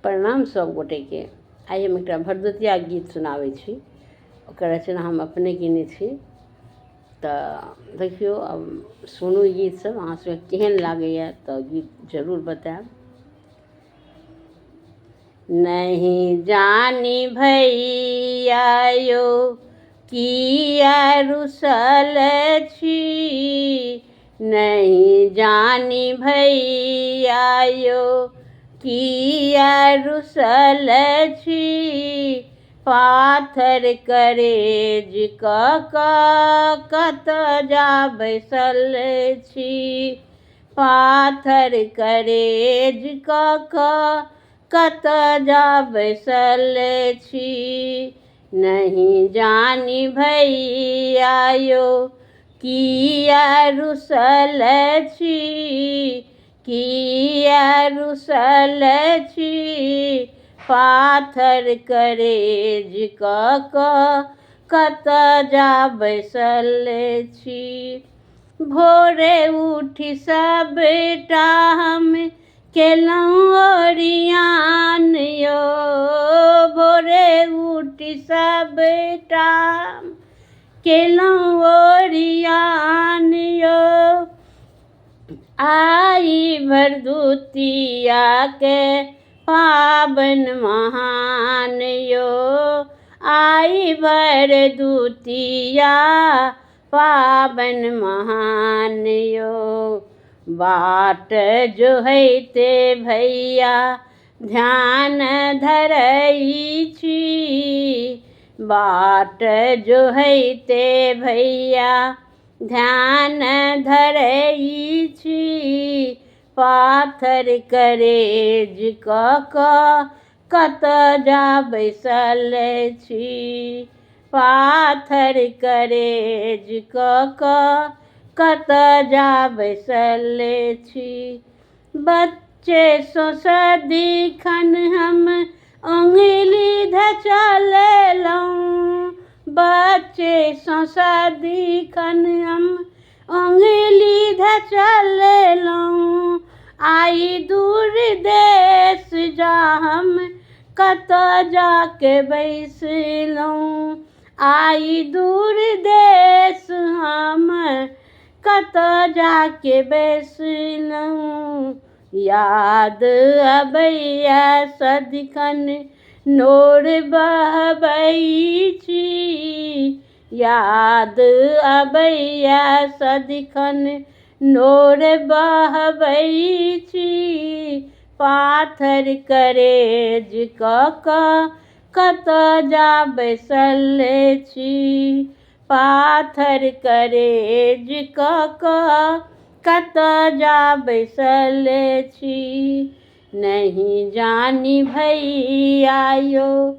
प्रणाम सब गोटे के। आइ हम एक भरदुतिया गीत सुनाबै छी। ओकर रचना हम अपने केने छी। तऽ देखियौ, अब सुनू गीत सब, अहाँ सबके केहन लागैए तऽ गीत जरूर बताएब। नहीं जानी भैया यो किया रुसल छी, नहीं जानी भैया यो किया रुसल छी, पाथर करेज कत जा बैसल छी, पाथर करेज कत जा बैसल छी, नहीं जानी भैया यो किया रुसल छी, किया रुसल छी, पाथर करेज कत जा बैसल छी। भोरे उठी सबटा हम केलहुँ ओरियान यो, भोरे उठी सबटा केलहुँ ओरियान यो, आई भरदुतिया के पाबन महान यो, आई भरदुतिया पाबन महान यो, बाट जोहैते भैया ध्यान धरई छी, बाट जोहैते भैया ध्यान धरई छी, पाथर करेज कत जा बैसल छी, पाथर करेज कत जा बैसल छी। बच्चे सो सदिखन हम उंगली धचललहुँ, बच्चे सो सदिखन हम उंगली धचललहुँ, आई दूर देश जा हम कत जाके बैसलहुँ, आई दूर देश हम कत जाके बैसलहुँ, याद अबैया सदिखन नोर बहबै छी, याद अबैया सदिखन नोर बहबै छी, पाथर करेज कत जा बैसल छी, पाथर करेज कत जा बैसल छी, नहीं जानी भैया यो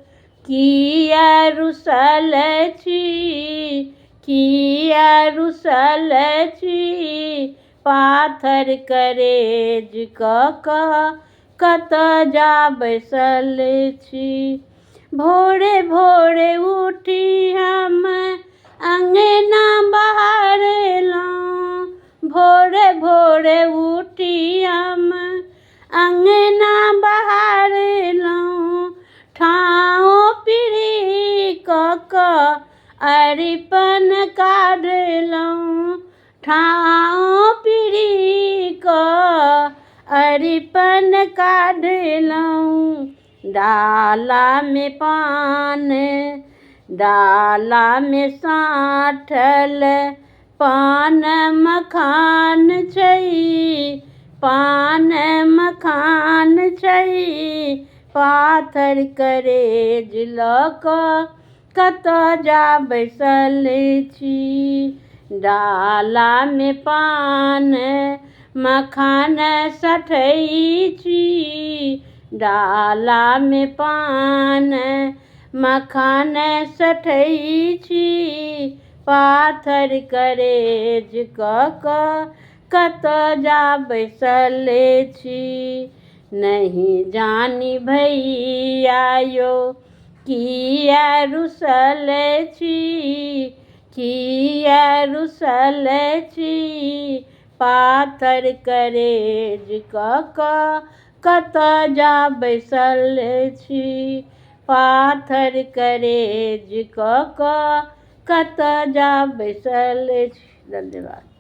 किया रुसल छी, किया रुसल छी, पाथर करेज कत जा बैसल छी। भोरे भोरे उठी हम अंगना बहारलहुँ, भोरे भोरे उठी हम अंगना बहारलहुँ, ठाओ पीढ़ी अरिपन काढ़लहुँ, ठाओ पीढ़ी अरिपन काढ़लहुँ, डाला में पान डाला में साँठल पान मखान छै, पान मखान छै, पाथर करेज कत जा बैसल छी, डाला में पान मखान सठै छी, डाला में पान मखान सठै छी, पाथर करेज कत जा बैसल छी, नहीं जानी भैया यो किया रुसल छी, किया रुसल छी, पाथर करेज कतऽ जा बैसल छी पाथर करेज कऽ कऽ, कतऽ जा बैसल छी। धन्यवाद।